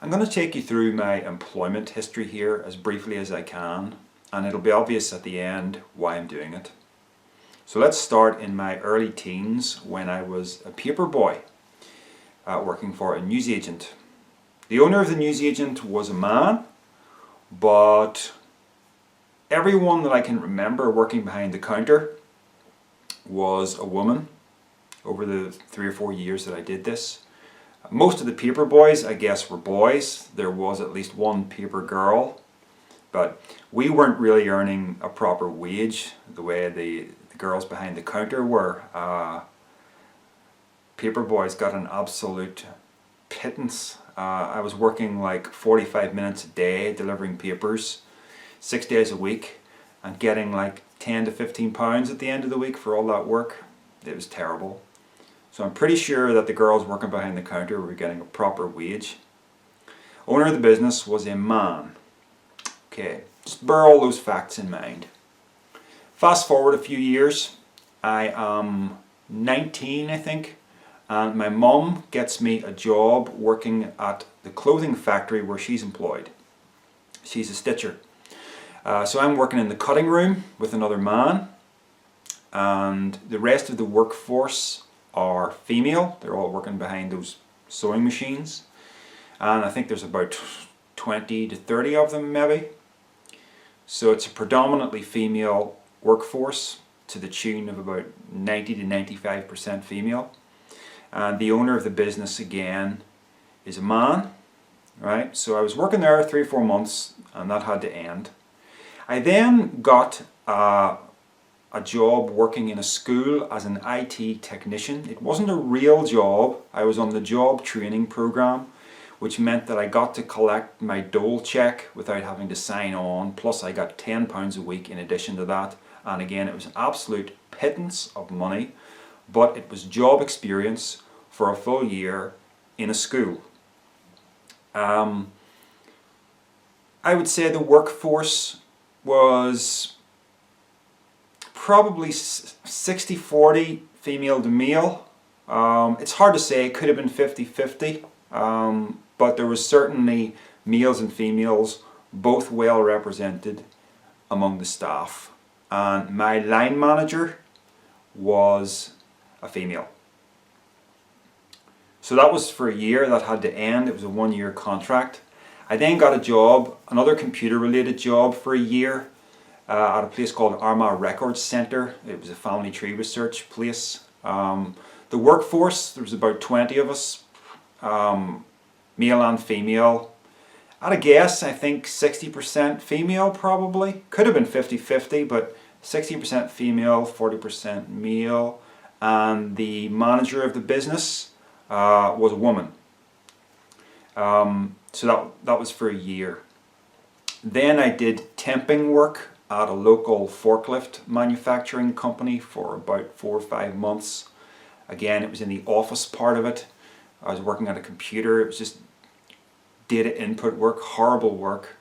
I'm going to take you through my employment history here as briefly as I can, and it'll be obvious at the end why I'm doing it. So let's start in my early teens when I was a paper boy working for a newsagent. The owner of the newsagent was a man, but everyone that I can remember working behind the counter was a woman over the 3 or 4 years that I did this. Most of the paper boys, I guess, were boys. There was at least one paper girl, but we weren't really earning a proper wage the way the girls behind the counter were. Paper boys got an absolute pittance. I was working like 45 minutes a day delivering papers, 6 days a week, and getting like 10 to 15 pounds at the end of the week for all that work. It was terrible. So I'm pretty sure that the girls working behind the counter were getting a proper wage. Owner of the business was a man. Okay, just bear all those facts in mind. Fast forward a few years, I am 19 I think, and my mum gets me a job working at the clothing factory where she's employed. She's a stitcher. So I'm working in the cutting room with another man, and the rest of the workforce are female. They're all working behind those sewing machines, and I think there's about 20 to 30 of them maybe. So it's a predominantly female workforce to the tune of about 90 to 95% female, and the owner of the business again is a man, right? So I was working there 3 or 4 months and that had to end. I then got a job working in a school as an IT technician. It wasn't a real job. I was on the job training program, which meant that I got to collect my dole check without having to sign on, plus I got £10 a week in addition to that. And again, it was an absolute pittance of money, but it was job experience for a full year in a school. I would say the workforce was probably 60-40 female to male. It's hard to say, it could have been 50-50, but there was certainly males and females both well represented among the staff. And my line manager was a female. So that was for a year. That had to end. It was a 1-year contract. I then got a job, another computer related job for a year at a place called Armagh Records Centre. It was a family tree research place. The workforce, there was about 20 of us, male and female. At a guess, I think 60% female probably. Could have been 50-50, but 60% female, 40% male. And the manager of the business was a woman. So that was for a year. Then I did temping work at a local forklift manufacturing company for about 4 or 5 months. Again, it was in the office part of it. I was working on a computer. It was just data input work, horrible work.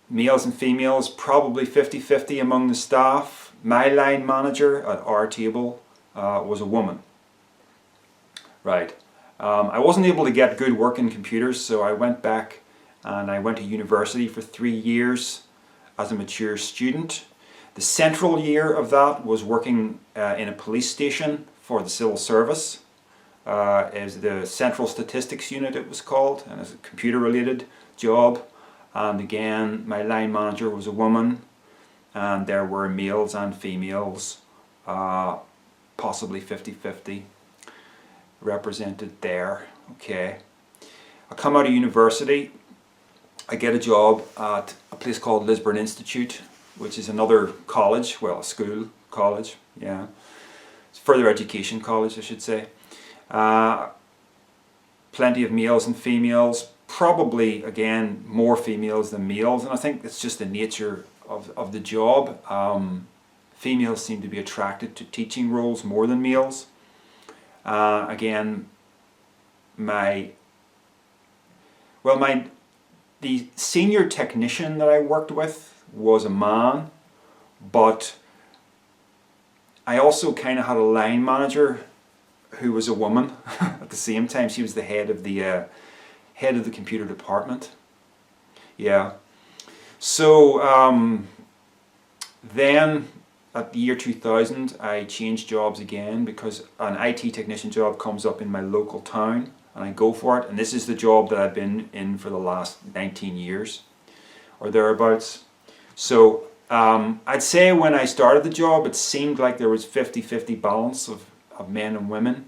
Males and females, probably 50-50 among the staff. My line manager at our table was a woman. Right. I wasn't able to get good work in computers, so I went back and I went to university for 3 years as a mature student. The central year of that was working in a police station for the civil service. As the Central Statistics Unit it was called, and it's a computer related job. And again, my line manager was a woman, and there were males and females, possibly 50-50 represented there. Okay, I come out of university, I get a job at a place called Lisburn Institute, which is another college, well, a school college, yeah. It's further education college, I should say. Plenty of males and females, probably again more females than males, and I think it's just the nature of the job. Females seem to be attracted to teaching roles more than males. Again, the senior technician that I worked with was a man, but I also kind of had a line manager who was a woman at at the same time, she was the head of the computer department. Yeah. So then at the year 2000, I changed jobs again because an IT technician job comes up in my local town, and I go for it. And this is the job that I've been in for the last 19 years or thereabouts. So I'd say when I started the job, it seemed like there was 50-50 balance of men and women.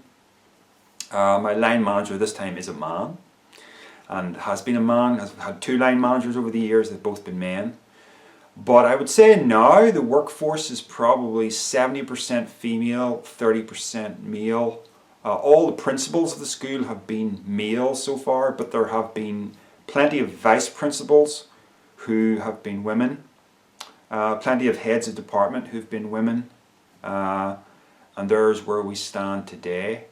My line manager this time is a man, and has been a man. Has had 2 line managers over the years. They've both been men. But I would say now the workforce is probably 70% female, 30% male. All the principals of the school have been male so far, but there have been plenty of vice principals who have been women. Plenty of heads of department who've been women. And there's where we stand today.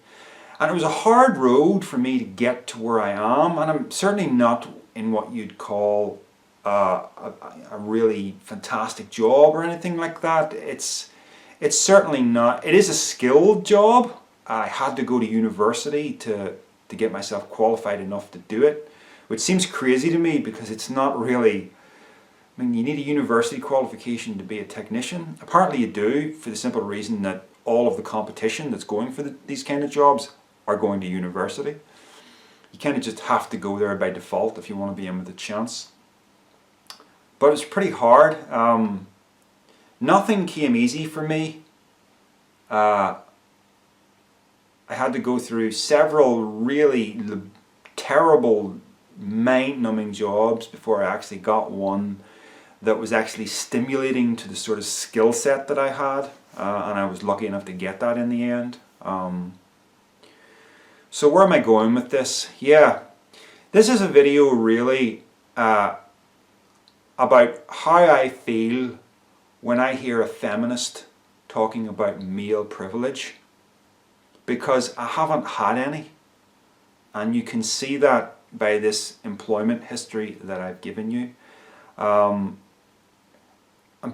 And it was a hard road for me to get to where I am, and I'm certainly not in what you'd call a really fantastic job or anything like that. It's certainly not. It is a skilled job. I had to go to university to get myself qualified enough to do it, which seems crazy to me because it's not really. I mean, you need a university qualification to be a technician. Apparently you do, for the simple reason that all of the competition that's going for these kind of jobs are going to university. You kind of just have to go there by default if you want to be in with a chance. But it's pretty hard. Nothing came easy for me. I had to go through several really terrible, mind-numbing jobs before I actually got one that was actually stimulating to the sort of skill set that I had. And I was lucky enough to get that in the end. So where am I going with this? Yeah, this is a video really about how I feel when I hear a feminist talking about male privilege, because I haven't had any, and you can see that by this employment history that I've given you. And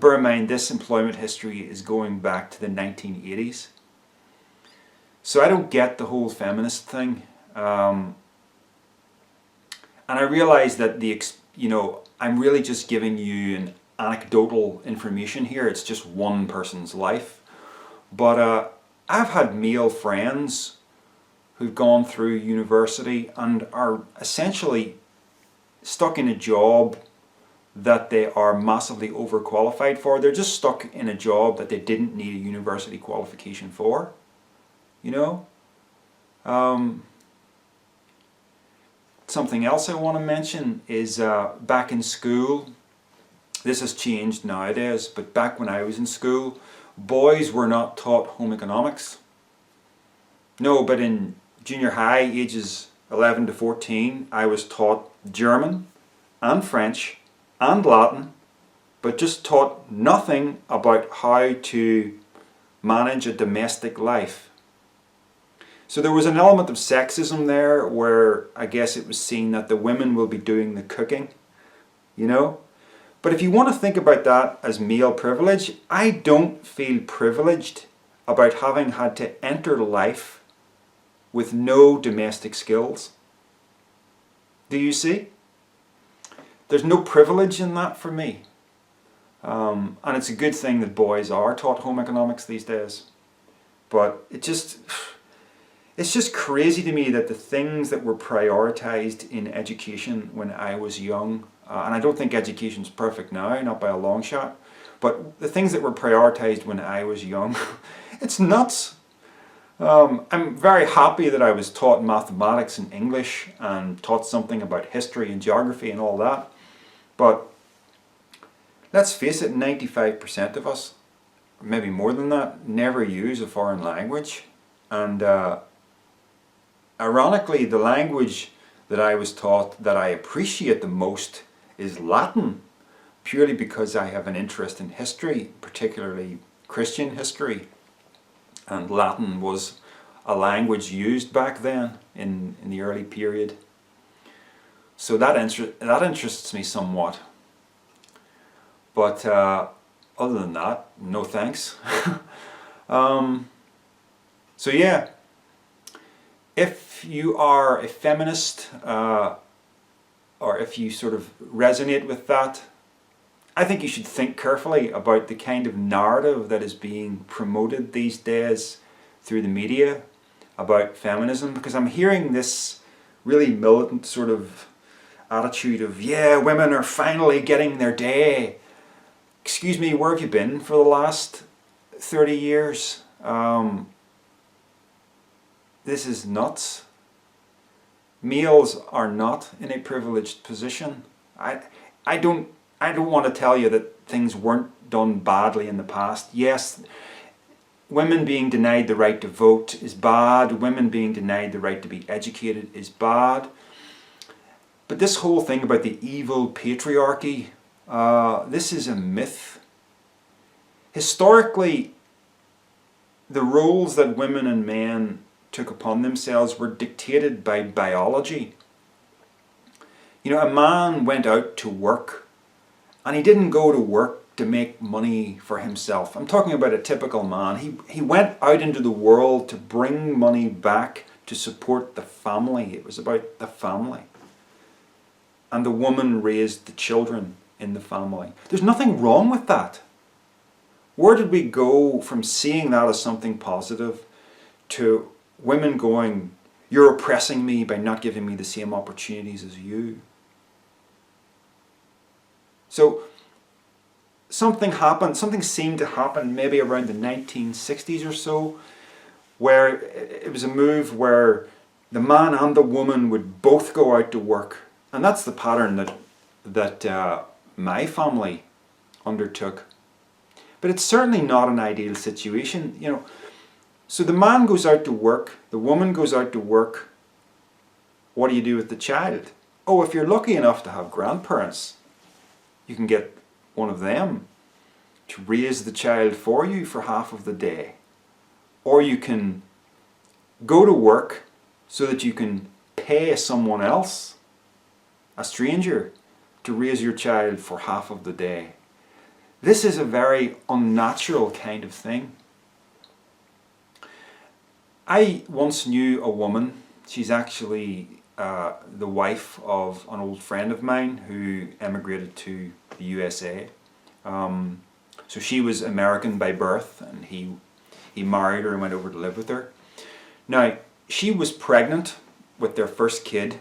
bear in mind, this employment history is going back to the 1980s. So I don't get the whole feminist thing. And I realize that I'm really just giving you an anecdotal information here. It's just one person's life. But I've had male friends who've gone through university and are essentially stuck in a job that they are massively overqualified for. They're just stuck in a job that they didn't need a university qualification for. Something else I want to mention is back in school, this has changed nowadays, but back when I was in school, boys were not taught home economics. No, but in junior high, ages 11 to 14, I was taught German and French and Latin, but just taught nothing about how to manage a domestic life. So there was an element of sexism there where I guess it was seen that the women will be doing the cooking, But if you want to think about that as male privilege, I don't feel privileged about having had to enter life with no domestic skills. Do you see? There's no privilege in that for me. And it's a good thing that boys are taught home economics these days. But it's just crazy to me that the things that were prioritized in education when I was young, and I don't think education's perfect now, not by a long shot, but the things that were prioritized when I was young, it's nuts. I'm very happy that I was taught mathematics and English and taught something about history and geography and all that. But let's face it, 95% of us, maybe more than that, never use a foreign language. And ironically, the language that I was taught that I appreciate the most is Latin, purely because I have an interest in history, particularly Christian history. And Latin was a language used back then in the early period. So that interests me somewhat. But other than that, no thanks. So yeah, if if you are a feminist, or if you sort of resonate with that, I think you should think carefully about the kind of narrative that is being promoted these days through the media about feminism, because I'm hearing this really militant sort of attitude of, yeah, women are finally getting their day. Excuse me, where have you been for the last 30 years? This is nuts. Males are not in a privileged position. I don't want to tell you that things weren't done badly in the past. Yes, women being denied the right to vote is bad. Women being denied the right to be educated is bad. But this whole thing about the evil patriarchy, this is a myth. Historically, the roles that women and men took upon themselves were dictated by biology. You know, a man went out to work, and he didn't go to work to make money for himself. I'm talking about a typical man. He went out into the world to bring money back to support the family. It was about the family. And the woman raised the children in the family. There's nothing wrong with that. Where did we go from seeing that as something positive to women going, you're oppressing me by not giving me the same opportunities as you? So something happened, something seemed to happen maybe around the 1960s or so, where it was a move where the man and the woman would both go out to work. And that's the pattern that my family undertook. But it's certainly not an ideal situation, you know. So the man goes out to work, the woman goes out to work. What do you do with the child? Oh, if you're lucky enough to have grandparents, you can get one of them to raise the child for you for half of the day. Or you can go to work so that you can pay someone else, a stranger, to raise your child for half of the day. This is a very unnatural kind of thing. I once knew a woman, she's actually the wife of an old friend of mine who emigrated to the USA. So she was American by birth, and he married her and went over to live with her. Now, she was pregnant with their first kid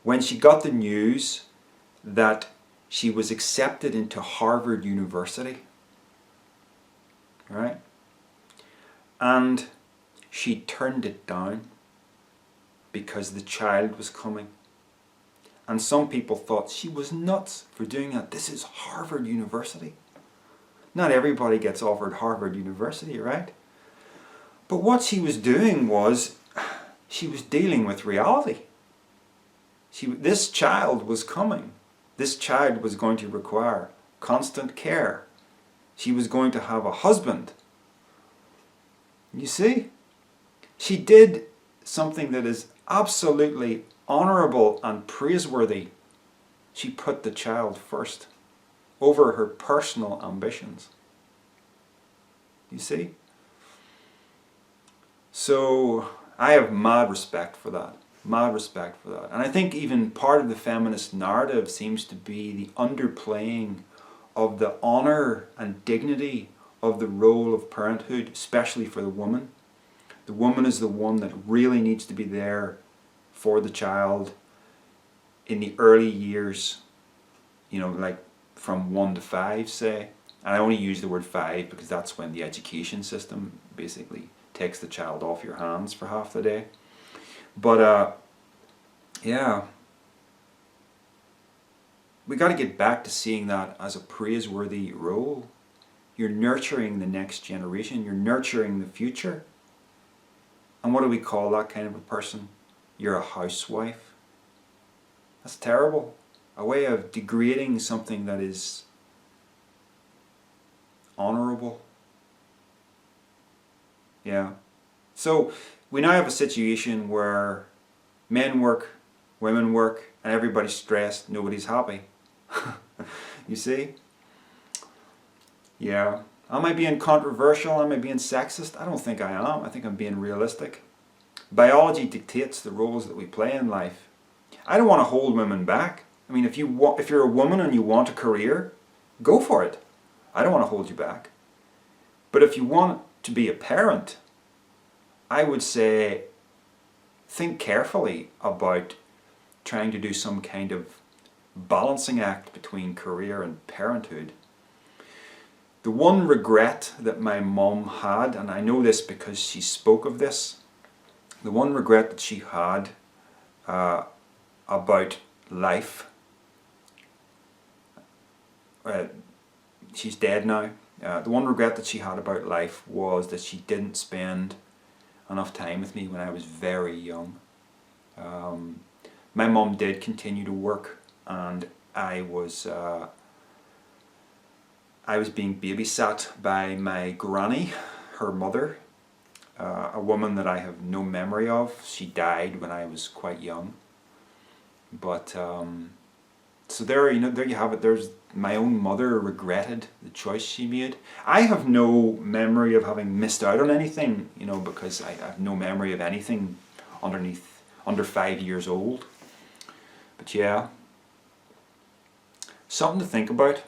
when she got the news that she was accepted into Harvard University. Right? And she turned it down because the child was coming. And some people thought she was nuts for doing that. This is Harvard University. Not everybody gets offered Harvard University, right? But what she was doing was, she was dealing with reality. This child was coming. This child was going to require constant care. She was going to have a husband. You see? She did something that is absolutely honorable and praiseworthy. She put the child first over her personal ambitions. You see? So I have mad respect for that. Mad respect for that. And I think even part of the feminist narrative seems to be the underplaying of the honor and dignity of the role of parenthood, especially for the woman. The woman is the one that really needs to be there for the child in the early years, you know, like from 1 to 5, say. And I only use the word 5 because that's when the education system basically takes the child off your hands for half the day. But yeah, we got to get back to seeing that as a praiseworthy role. You're nurturing the next generation. You're nurturing the future. And what do we call that kind of a person? You're a housewife. That's terrible. A way of degrading something that is honorable. Yeah. So we now have a situation where men work, women work, and everybody's stressed, nobody's happy. You see? Yeah. Am I being controversial? Am I being sexist? I don't think I am. I think I'm being realistic. Biology dictates the roles that we play in life. I don't want to hold women back. I mean, if you're a woman and you want a career, go for it. I don't want to hold you back. But if you want to be a parent, I would say think carefully about trying to do some kind of balancing act between career and parenthood. The one regret that my mum had, and I know this because she spoke of this, the one regret that she had about life, she's dead now, the one regret that she had about life was that she didn't spend enough time with me when I was very young. My mum did continue to work, and I was being babysat by my granny, her mother, a woman that I have no memory of. She died when I was quite young. But so there you have it. There's my own mother regretted the choice she made. I have no memory of having missed out on anything, because I have no memory of anything under 5 years old. But yeah, something to think about.